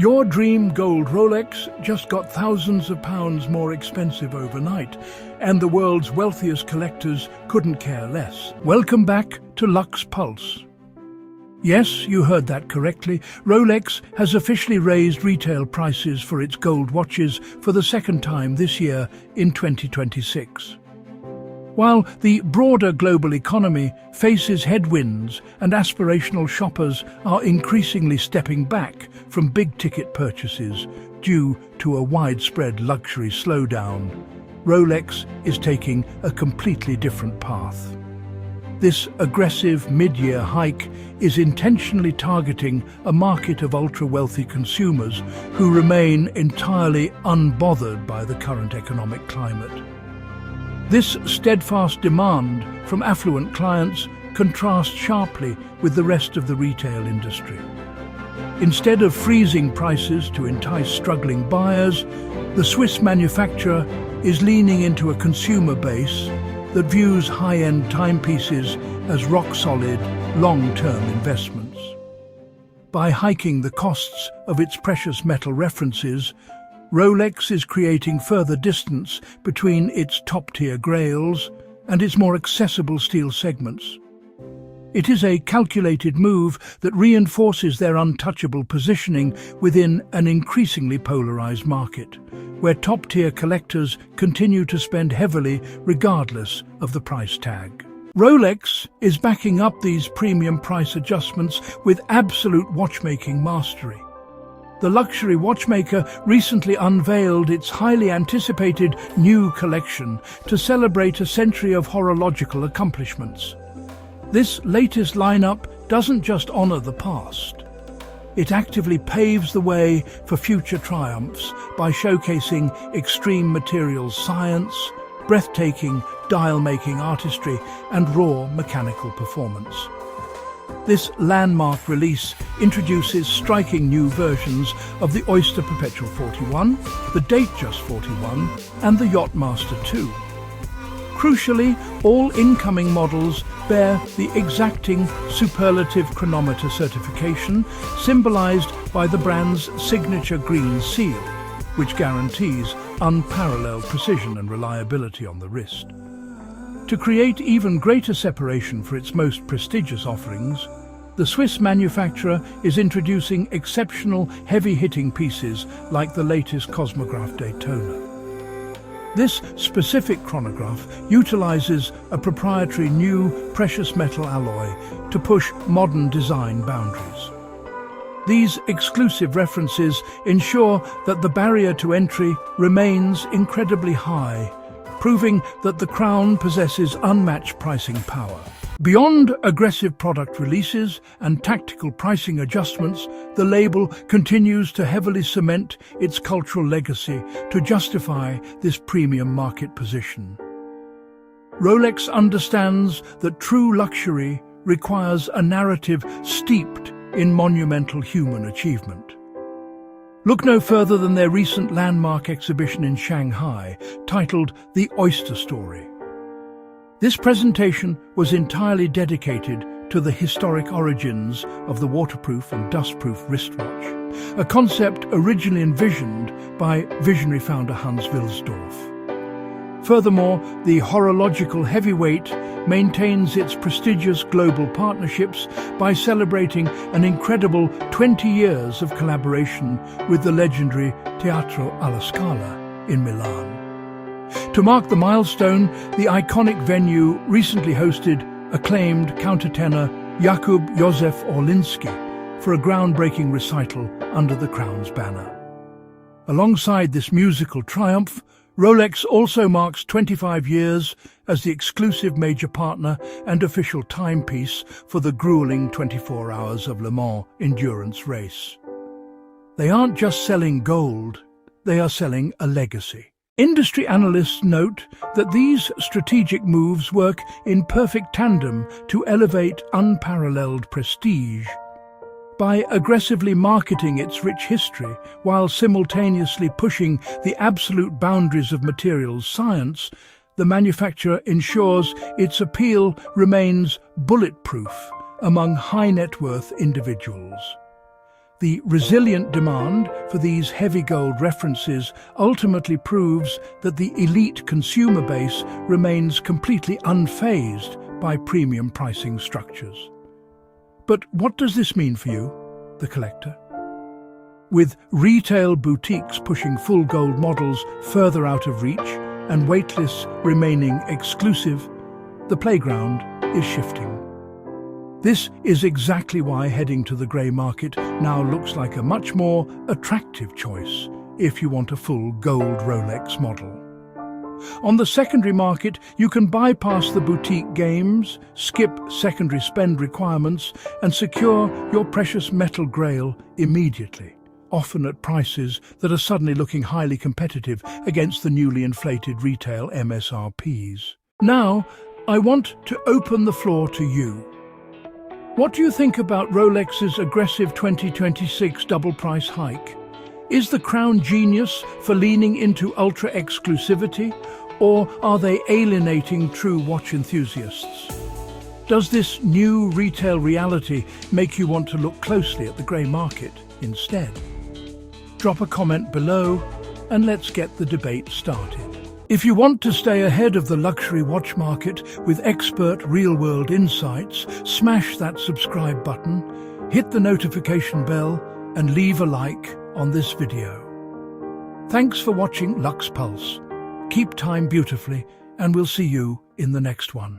Your dream gold Rolex just got thousands of pounds more expensive overnight, and the world's wealthiest collectors couldn't care less. Welcome back to LuxePulse. Yes, you heard that correctly. Rolex has officially raised retail prices for its gold watches for the second time this year in 2026. While the broader global economy faces headwinds and aspirational shoppers are increasingly stepping back from big-ticket purchases due to a widespread luxury slowdown, Rolex is taking a completely different path. This aggressive mid-year hike is intentionally targeting a market of ultra-wealthy consumers who remain entirely unbothered by the current economic climate. This steadfast demand from affluent clients contrasts sharply with the rest of the retail industry. Instead of freezing prices to entice struggling buyers, the Swiss manufacturer is leaning into a consumer base that views high-end timepieces as rock-solid, long-term investments. By hiking the costs of its precious metal references, Rolex is creating further distance between its top-tier grails and its more accessible steel segments. It is a calculated move that reinforces their untouchable positioning within an increasingly polarized market, where top-tier collectors continue to spend heavily regardless of the price tag. Rolex is backing up these premium price adjustments with absolute watchmaking mastery. The luxury watchmaker recently unveiled its highly anticipated new collection to celebrate a century of horological accomplishments. This latest lineup doesn't just honor the past. It actively paves the way for future triumphs by showcasing extreme materials science, breathtaking dial-making artistry, and raw mechanical performance. This landmark release introduces striking new versions of the Oyster Perpetual 41, the Datejust 41, and the Yachtmaster 2. Crucially, all incoming models bear the exacting superlative chronometer certification symbolized by the brand's signature green seal, which guarantees unparalleled precision and reliability on the wrist. To create even greater separation for its most prestigious offerings, the Swiss manufacturer is introducing exceptional heavy-hitting pieces like the latest Cosmograph Daytona. This specific chronograph utilizes a proprietary new precious metal alloy to push modern design boundaries. These exclusive references ensure that the barrier to entry remains incredibly high, proving that the crown possesses unmatched pricing power. Beyond aggressive product releases and tactical pricing adjustments, the label continues to heavily cement its cultural legacy to justify this premium market position. Rolex understands that true luxury requires a narrative steeped in monumental human achievement. Look no further than their recent landmark exhibition in Shanghai, titled The Oyster Story. This presentation was entirely dedicated to the historic origins of the waterproof and dustproof wristwatch, a concept originally envisioned by visionary founder Hans Wilsdorf. Furthermore, the horological heavyweight maintains its prestigious global partnerships by celebrating an incredible 20 years of collaboration with the legendary Teatro alla Scala in Milan. To mark the milestone, the iconic venue recently hosted acclaimed countertenor Jakub Józef Orlinski for a groundbreaking recital under the crown's banner. Alongside this musical triumph, Rolex also marks 25 years as the exclusive major partner and official timepiece for the grueling 24 Hours of Le Mans endurance race. They aren't just selling gold, they are selling a legacy. Industry analysts note that these strategic moves work in perfect tandem to elevate unparalleled prestige. By aggressively marketing its rich history while simultaneously pushing the absolute boundaries of materials science, the manufacturer ensures its appeal remains bulletproof among high-net-worth individuals. The resilient demand for these heavy gold references ultimately proves that the elite consumer base remains completely unfazed by premium pricing structures. But what does this mean for you, the collector? With retail boutiques pushing full gold models further out of reach and waitlists remaining exclusive, the playground is shifting. This is exactly why heading to the grey market now looks like a much more attractive choice if you want a full gold Rolex model. On the secondary market, you can bypass the boutique games, skip secondary spend requirements, and secure your precious metal grail immediately, often at prices that are suddenly looking highly competitive against the newly inflated retail MSRPs. Now, I want to open the floor to you. What do you think about Rolex's aggressive 2026 double price hike? Is the crown genius for leaning into ultra exclusivity, or are they alienating true watch enthusiasts? Does this new retail reality make you want to look closely at the grey market instead? Drop a comment below and let's get the debate started. If you want to stay ahead of the luxury watch market with expert real-world insights, smash that subscribe button, hit the notification bell, and leave a like on this video. Thanks for watching LuxePulse. Keep time beautifully, and we'll see you in the next one.